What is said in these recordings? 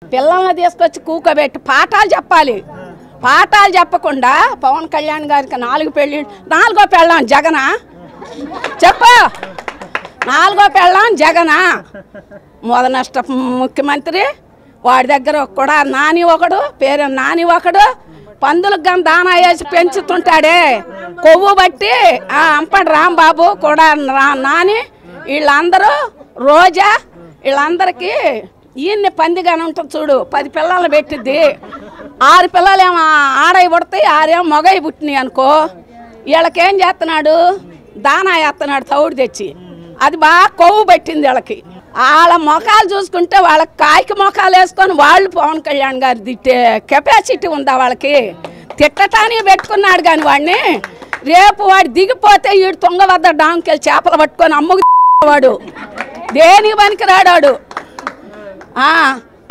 పిల్లల్ని తీసుకొచ్చి కూకోబెట్టి పాఠాలు చెప్పాలి. పాఠాలు చెప్పకుండా పవన్ కళ్యాణ్ గారికి 4 పెళ్ళి, 4వ పెళ్ళాం జగనా? చెప్పు, 4వ పెళ్ళాం జగనా? మొదనష్ట ముఖ్యమంత్రి వాడి దగ్గర కూడా నాని ఒకడు, పేరు నాని ఒకడు, పందులకు కానీ దానా వేసి పెంచుతుంటాడే కొవ్వు బట్టి అంపటి రాంబాబు కూడా నాని, వీళ్ళందరూ రోజా, వీళ్ళందరికీ ఈయన్ని పందిగానే ఉంటుంది చూడు. 10 పిల్లలు పెట్టిద్ది, 6 పిల్లలేమో ఆడవి పుడతాయి, 6 ఏమో మగవి పుట్టినాయి అనుకో. వీళ్ళకేం చేస్తున్నాడు? దానా వేస్తున్నాడు తౌడు తెచ్చి. అది బాగా కొవ్వు పెట్టింది వీళ్ళకి. వాళ్ళ మొఖాలు చూసుకుంటే వాళ్ళకి కాయకి మొఖాలు వేసుకొని వాళ్ళు పవన్ కళ్యాణ్ గారు తిట్టే కెపాసిటీ ఉందా వాళ్ళకి? తిట్టటానికి పెట్టుకున్నాడు కానీ వాడిని రేపు వాడు దిగిపోతే వీడు తుంగవద్ద డాంకెళ్ళి చేపలు పట్టుకొని అమ్ముకు వాడు దేనికి పనికి రాడాడు.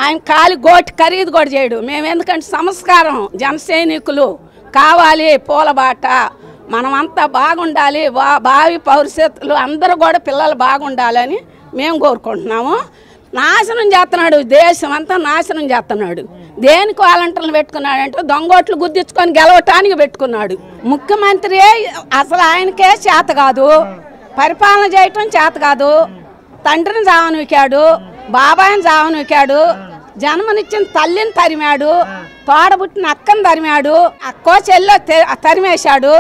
ఆయన కాలి గోటి ఖరీదు కూడా చేయడు. మేము ఎందుకంటే సంస్కారం, జన సైనికులు కావాలి, పూలబాట, మనమంతా బాగుండాలి, భావి భవిష్యత్తులు అందరూ కూడా పిల్లలు బాగుండాలని మేము కోరుకుంటున్నాము. నాశనం చేస్తున్నాడు, దేశం అంతా నాశనం చేస్తున్నాడు. దేనికి వాలంటీర్లు పెట్టుకున్నాడంటే దొంగోట్లు గుద్దించుకొని గెలవటానికి పెట్టుకున్నాడు. ముఖ్యమంత్రి అసలు ఆయనకే చేత కాదు, పరిపాలన చేయటం చేత కాదు. తండ్రిని జావనికాడు, బాబాయిని జావనికాడు, జన్మనిచ్చిన తల్లిని తరిమాడు, తోడబుట్టిన అక్కని తరిమాడు, అక్కో చెల్లో తరిమేశాడు.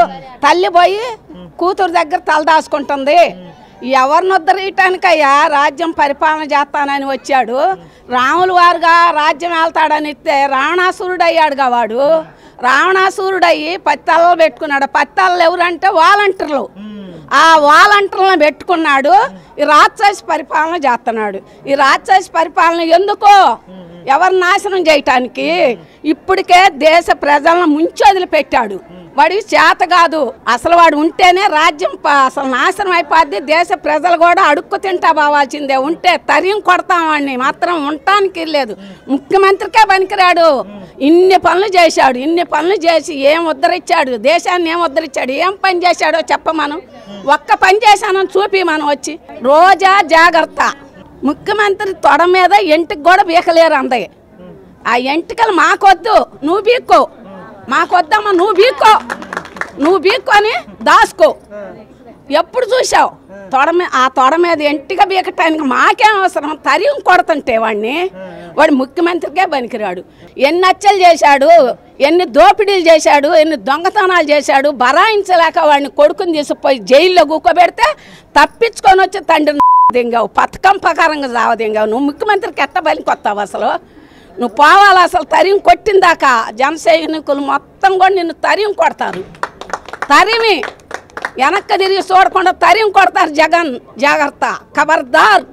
తల్లి పోయి కూతురు దగ్గర తలదాచుకుంటుంది. ఎవరిని ఉద్ధరించడానికయ్యా రాజ్యం పరిపాలన చేస్తానని వచ్చాడు. రాములు వారుగా రాజ్యం వెళ్తాడని ఇస్తే రావణాసురుడు అయ్యాడుగా వాడు. రావణాసురుడు అయ్యి 10 తలలు పెట్టుకున్నాడు. 10 తలలు ఎవరంటే వాలంటీర్లు. ఆ వాలంటీర్లను పెట్టుకున్నాడు. ఈ రాక్షస పరిపాలన చేస్తున్నాడు. ఈ రాక్షస పరిపాలన ఎందుకో? ఎవరు నాశనం చేయటానికి. ఇప్పటికే దేశ ప్రజలను ముంచి వదిలిపెట్టాడు. వాడికి చేత కాదు. అసలు వాడు ఉంటేనే రాజ్యం అసలు నాశనం అయిపోద్ది. దేశ ప్రజలు కూడా అడుక్కు తింటా బావాల్సిందే. ఉంటే తరిం కొడతాం వాడిని, మాత్రం ఉండటానికి లేదు. ముఖ్యమంత్రికే పనికిరాడు. ఇన్ని పనులు చేశాడు, ఇన్ని పనులు చేసి ఏం ఉద్ధరించాడు? దేశాన్ని ఏం ఉద్ధరించాడు? ఏం పని చేశాడో చెప్పమను. ఒక్క పని చేశానని చూపి మనం వచ్చి. రోజా జాగ్రత్త. ముఖ్యమంత్రి తొడ మీద ఎంటికి కూడా బీకలేరు అందయ్య. ఆ ఎంటికలు మాకొద్దు, నువ్వు బీక్కో. మాకొద్దమ్మా, నువ్వు బీక్కొని దాసుకో. ఎప్పుడు చూసావు ఆ తొడ మీద ఎంటిగా బీకటానికి మాకేం అవసరం? తరిం కొడుతుంటే వాడిని. వాడు ముఖ్యమంత్రికే పనికిరాడు. ఎన్ని హత్యలు చేశాడు, ఎన్ని దోపిడీలు చేశాడు, ఎన్ని దొంగతనాలు చేశాడు. బరాయించలేక వాడిని కొడుకుని తీసుకుపోయి జైల్లో కూకోబెడితే తప్పించుకొని వచ్చి తండ్రిని దింగావు. పథకం ప్రకారంగా జావదింగావు. నువ్వు ముఖ్యమంత్రికి ఎట్ట పనికొస్తావు? అసలు నువ్వు పోవాలి. అసలు తరిం కొట్టిందాక జన సైనికులు మొత్తం కూడా నిన్ను తరిం కొడతారు. తరిమి వెనక్కి తిరిగి చూడకుండా తరిం కొడతారు. జగన్ జాగ్రత్త, ఖబర్దార్.